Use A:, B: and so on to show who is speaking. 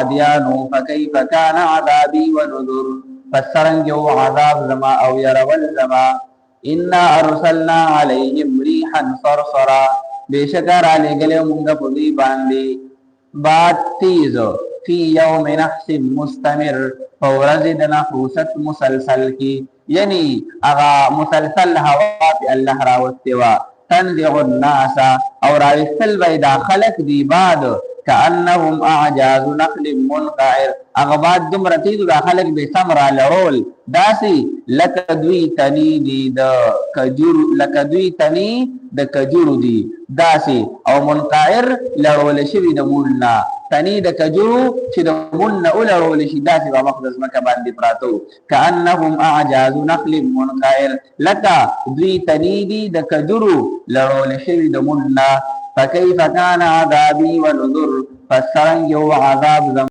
A: عادیانو فکیف کان عذابی ونذر فسرنگ عذاب زما او يرول زما انا ارسلنا علیهم ریحا صرصرا بشکر علی گله مونږ په دې باندې باد تیز فی یوم نحس مستمر فورز د نحوست مسلسل کی یعنی اغا مسلسل هوا پی اللہ راوستوا تنزع الناس اور راوستل بیدا خلق دی باد کأنهم اعجاز نخل منقعر اغباد دمرتیدو دا خلق بی سمرا لرول داسی لکدوی تنی دی دا کجورو دی داسی او منقعر لرول شوی دا مولنا تنی د کجورو چې د مون اولرول شي داسې په مقدس مکه باندې پراتو کأنهم اعجاز نخل منقعر لکه دوی تنی دي د کجورو لرول شوي د مون فکیف کان عذابی ونذر فسرنګ یو عذاب